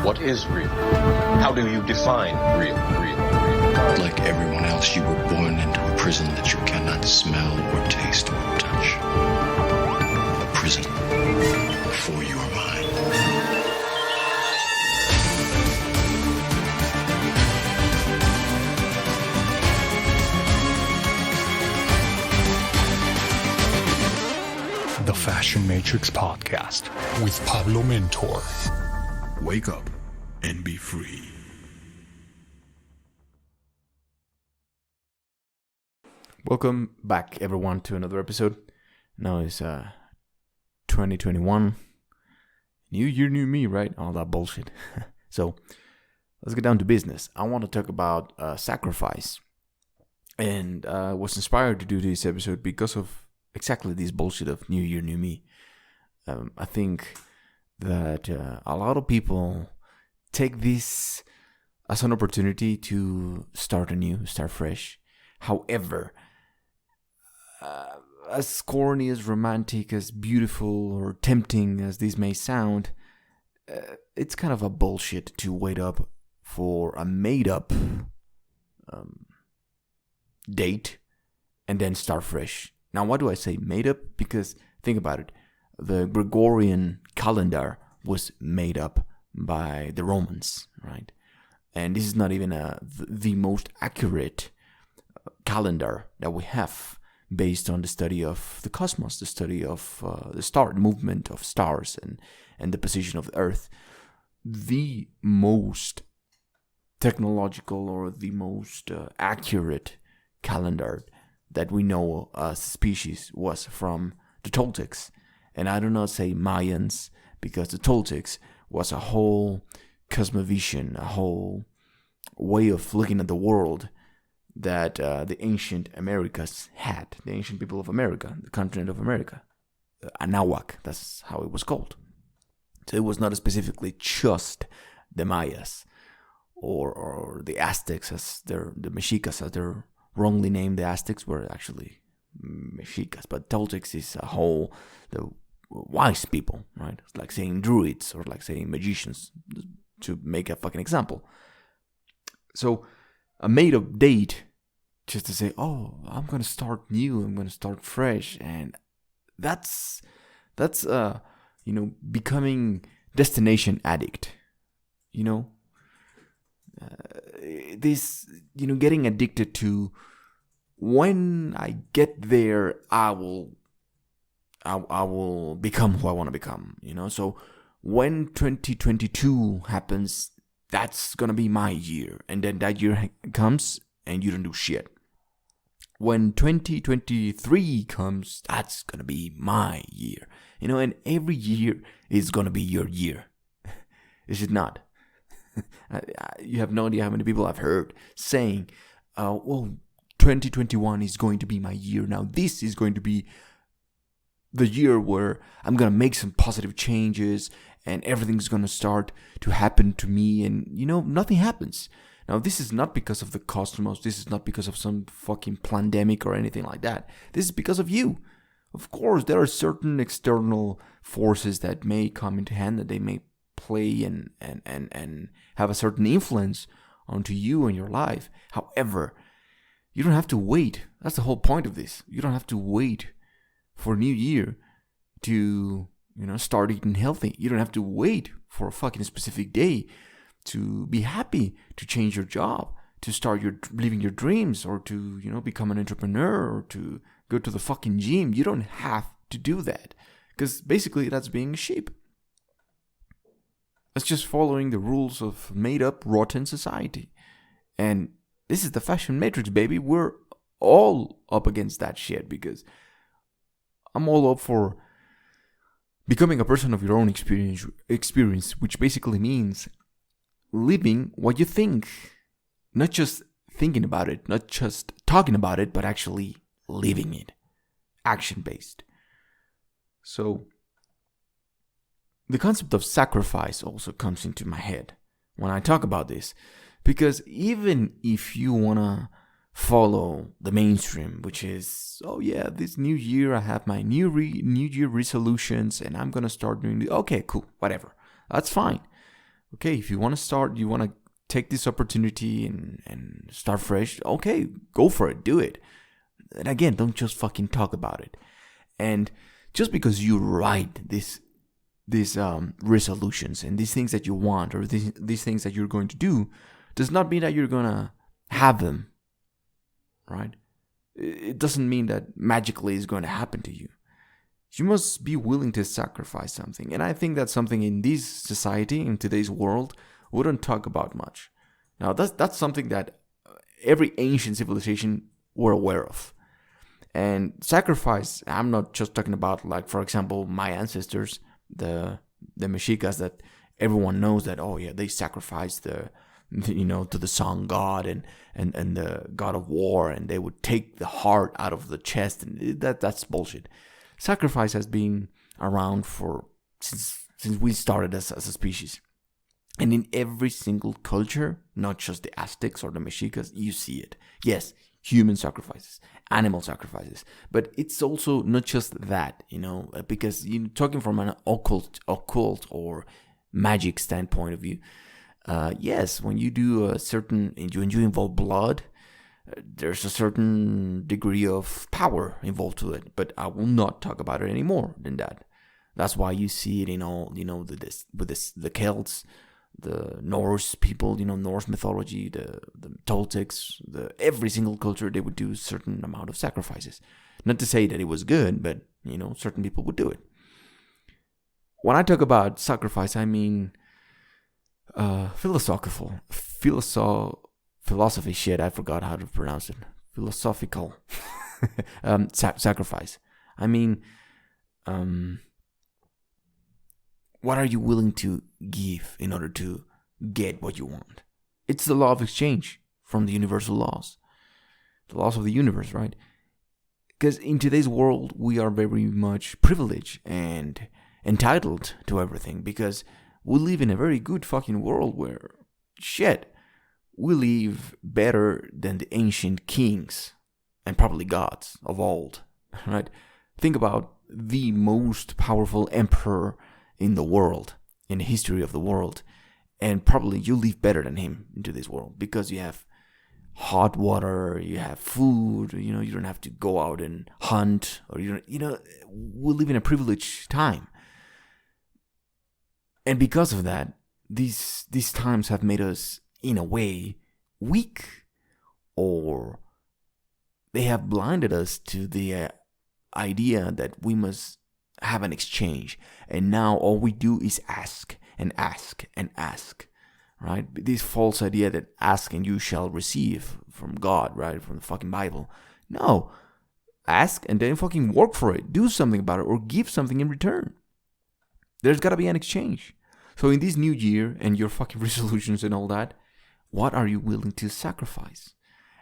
What is real? How do you define real? Like everyone else, you were born into a prison that you cannot smell or taste or touch. A prison for your mind. The Fashion Matrix Podcast with Pablomentor. Wake up and be free. Welcome back, everyone, to another episode. Now it's 2021. New year, new me, right? All that bullshit. So let's get down to business. I want to talk about sacrifice. And I was inspired to do this episode because of exactly this bullshit of new year, new me. I think that a lot of people take this as an opportunity to start anew, start fresh. However, as corny, as romantic, as beautiful or tempting as this may sound, it's kind of a bullshit to wait up for a made-up date and then start fresh. Now, why do I say made-up? Because think about it. The Gregorian calendar was made up by the Romans, right? And this is not even the most accurate calendar that we have based on the study of the cosmos, the study of the star movement of stars and the position of the Earth. The most technological or the most accurate calendar that we know as a species was from the Toltecs. And I do not say Mayans, because the Toltecs was a whole cosmovision, a whole way of looking at the world that the ancient Americas had, the ancient people of America, the continent of America. Anahuac, that's how it was called. So it was not specifically just the Mayas or the Aztecs, the Mexicas, as they're wrongly named. The Aztecs were actually Mexicas, but Toltecs is a whole, the wise people, right? It's like saying druids or like saying magicians, to make a fucking example. So a made-up date just to say, oh, I'm going to start new, I'm going to start fresh. And that's becoming destination addict, getting addicted to, when I get there, I will become who I want to become, So when 2022 happens, that's going to be my year. And then that year comes and you don't do shit. When 2023 comes, that's going to be my year. And every year is going to be your year. Is it not? You have no idea how many people I've heard saying, 2021 is going to be my year. Now, this is going to be the year where I'm going to make some positive changes and everything's going to start to happen to me. And, nothing happens. Now, this is not because of the cosmos. This is not because of some fucking pandemic or anything like that. This is because of you. Of course, there are certain external forces that may come into hand, that they may play and have a certain influence onto you and your life. However, you don't have to wait. That's the whole point of this. You don't have to wait for New Year to, start eating healthy. You don't have to wait for a fucking specific day to be happy, to change your job, to start living your dreams, or to, become an entrepreneur, or to go to the fucking gym. You don't have to do that, because basically that's being a sheep. That's just following the rules of made-up, rotten society. And this is the Fashion Matrix, baby. We're all up against that shit, because I'm all up for becoming a person of your own experience, which basically means living what you think. Not just thinking about it, not just talking about it, but actually living it. Action-based. So the concept of sacrifice also comes into my head when I talk about this. Because even if you want to follow the mainstream, which is, this new year I have my new year resolutions and I'm going to start doing this. Okay, cool, whatever. That's fine. Okay, if you want to start, you want to take this opportunity and start fresh, okay, go for it, do it. And again, don't just fucking talk about it. And just because you write these resolutions and these things that you want, or these things that you're going to do, does not mean that you're gonna have them, right? It doesn't mean that magically it's going to happen to you. You must be willing to sacrifice something. And I think that's something in this society, in today's world, we don't talk about much. Now, that's something that every ancient civilization were aware of. And sacrifice, I'm not just talking about, like, for example, my ancestors, the Mexicas, that everyone knows that, oh yeah, they sacrificed to the sun god and the god of war, and they would take the heart out of the chest, and that's bullshit. Sacrifice has been around since we started as a species. And in every single culture, not just the Aztecs or the Mexicas, you see it. Yes, human sacrifices, animal sacrifices. But it's also not just that, because you're talking from an occult or magic standpoint of view. Yes, when you do when you involve blood, there's a certain degree of power involved to it. But I will not talk about it any more than that. That's why you see it in all, the Celts, the Norse people, Norse mythology, the Toltecs, every single culture, they would do a certain amount of sacrifices. Not to say that it was good, but, certain people would do it. When I talk about sacrifice, I mean philosophy shit, I forgot how to pronounce it. Philosophical sacrifice. I mean, what are you willing to give in order to get what you want? It's the law of exchange from the universal laws. The laws of the universe, right? Because in today's world, we are very much privileged and entitled to everything, because we live in a very good fucking world where, shit, we live better than the ancient kings and probably gods of old, right? Think about the most powerful emperor in the world, in the history of the world, and probably you live better than him into this world, because you have hot water, you have food, you don't have to go out and hunt, or we live in a privileged time. And because of that, these times have made us, in a way, weak, or they have blinded us to the idea that we must have an exchange. And now all we do is ask and ask and ask, right? This false idea that ask and you shall receive from God, right? From the fucking Bible. No. Ask and then fucking work for it. Do something about it, or give something in return. There's got to be an exchange. So in this new year and your fucking resolutions and all that, what are you willing to sacrifice?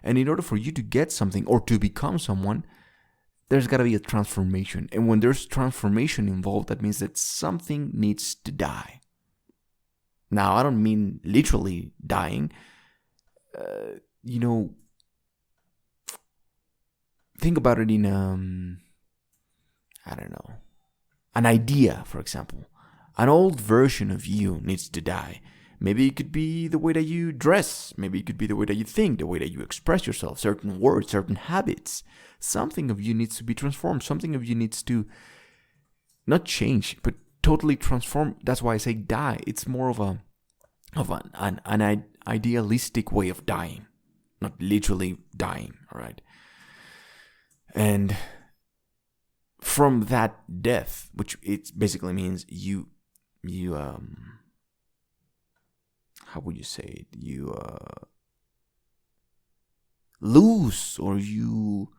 And in order for you to get something or to become someone, there's got to be a transformation. And when there's transformation involved, that means that something needs to die. Now, I don't mean literally dying. Think about it in, an idea, for example. An old version of you needs to die. Maybe it could be the way that you dress. Maybe it could be the way that you think, the way that you express yourself, certain words, certain habits. Something of you needs to be transformed. Something of you needs to not change, but totally transform. That's why I say die. It's more of an idealistic way of dying, not literally dying. All right. And from that death, which it basically means you how would you say it? You lose, or you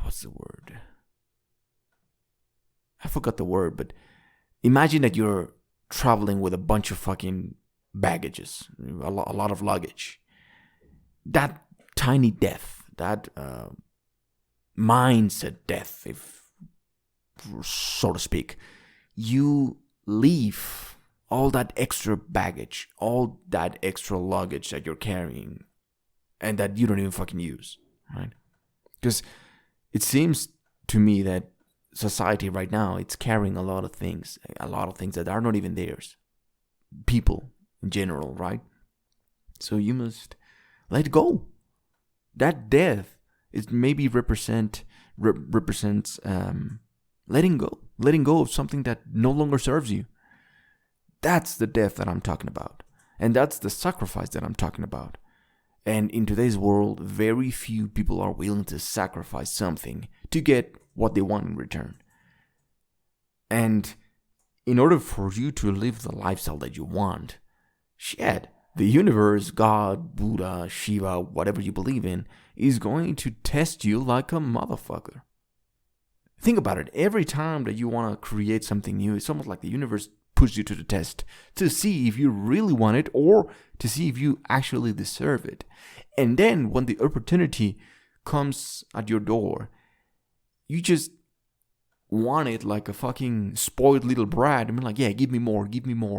what's the word? I forgot the word, but imagine that you're traveling with a bunch of fucking baggages, a lot of luggage. That tiny death, that mindset death, if so to speak, you leave all that extra baggage, all that extra luggage that you're carrying, and that you don't even fucking use, right? Because it seems to me that society right now, it's carrying a lot of things that are not even theirs. people in general, right? So you must let go. That death is maybe represents letting go of something that no longer serves you. That's the death that I'm talking about, and that's the sacrifice that I'm talking about. And in today's world, very few people are willing to sacrifice something to get what they want in return. And in order for you to live the lifestyle that you want, shit, the universe, God, Buddha, Shiva, whatever you believe in, is going to test you like a motherfucker. Think about it. Every time that you want to create something new, it's almost like the universe puts you to the test to see if you really want it or to see if you actually deserve it. And then when the opportunity comes at your door, you just want it like a fucking spoiled little brat. I mean, like, yeah, give me more,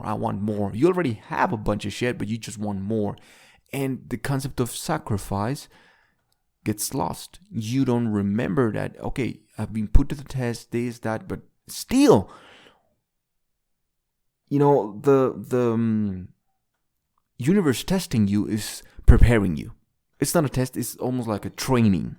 I want more. You already have a bunch of shit, but you just want more. And the concept of sacrifice gets lost. You don't remember that, okay, I've been put to the test, this, that, but still, you know, the universe testing you is preparing you. It's not a test, it's almost like a training.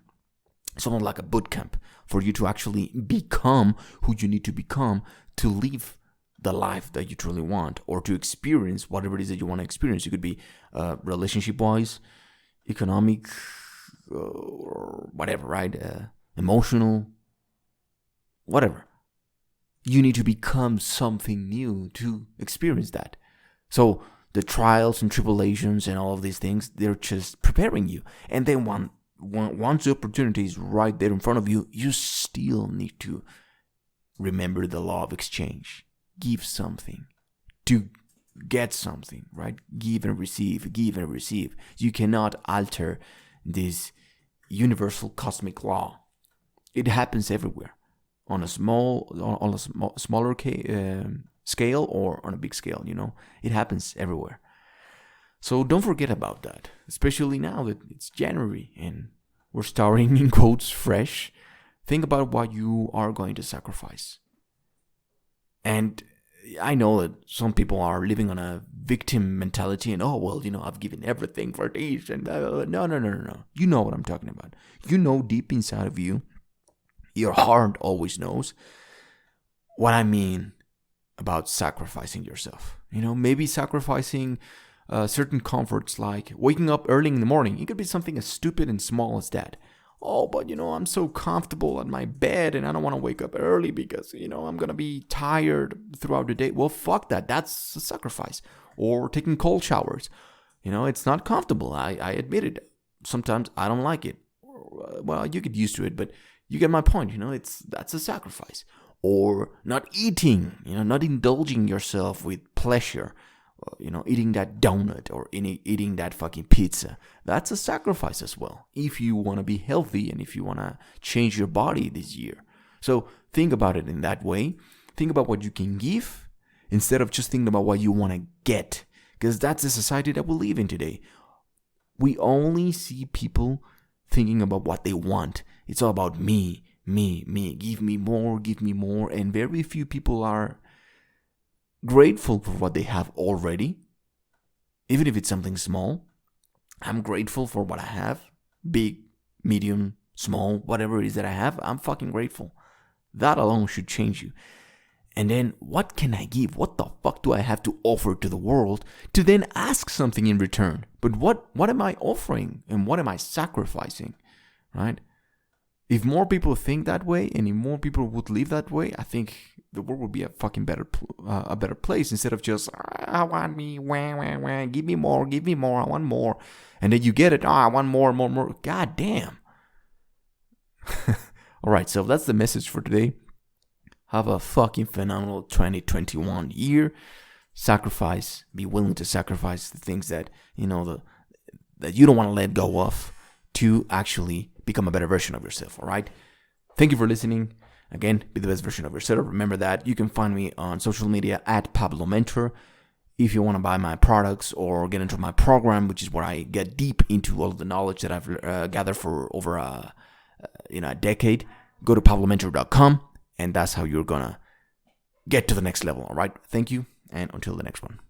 It's almost like a boot camp for you to actually become who you need to become to live the life that you truly want, or to experience whatever it is that you want to experience. It could be relationship-wise, economic, or whatever, right? Emotional, whatever. You need to become something new to experience that. So the trials and tribulations and all of these things, they're just preparing you. And then once the opportunity is right there in front of you, you still need to remember the law of exchange. Give something to get something, right? Give and receive, give and receive. You cannot alter this universal cosmic law. It happens everywhere, on a smaller scale or on a big scale. You know, it happens everywhere. So don't forget about that, especially now that it's January and we're starting, in quotes, fresh. Think about what you are going to sacrifice. And I know that some people are living on a victim mentality and, oh, well, you know, I've given everything for this. And no. You know what I'm talking about. You know deep inside of you, your heart always knows what I mean about sacrificing yourself. You know, maybe sacrificing certain comforts like waking up early in the morning. It could be something as stupid and small as that. Oh, but, you know, I'm so comfortable at my bed and I don't want to wake up early because, you know, I'm going to be tired throughout the day. Well, fuck that. That's a sacrifice. Or taking cold showers. You know, it's not comfortable. I admit it. Sometimes I don't like it. Well, you get used to it, but you get my point. You know, that's a sacrifice. Or not eating, you know, not indulging yourself with pleasure. You know, eating that donut or eating that fucking pizza. That's a sacrifice as well. If you want to be healthy and if you want to change your body this year. So think about it in that way. Think about what you can give instead of just thinking about what you want to get. Because that's the society that we live in today. We only see people thinking about what they want. It's all about me. Give me more. And very few people are grateful for what they have already, even if it's something small. I'm grateful for what I have, big, medium, small, whatever it is that I have. I'm fucking grateful. That alone should change you. And then what can I give? What the fuck do I have to offer to the world to then ask something in return? But what am I offering and what am I sacrificing, right? If more people think that way and if more people would live that way, I think the world would be a fucking better place instead of just, I want me, give me more, I want more. And then you get it, I want more. God damn. All right, so that's the message for today. Have a fucking phenomenal 2021 year. Sacrifice, be willing to sacrifice the things that, you know, that you don't want to let go of to actually become a better version of yourself, all right? Thank you for listening. Again, be the best version of yourself. Remember that you can find me on social media at pablomentor. If you want to buy my products or get into my program, which is where I get deep into all of the knowledge that I've gathered for over a decade, go to pablomentor.com, and that's how you're going to get to the next level, all right? Thank you, and until the next one.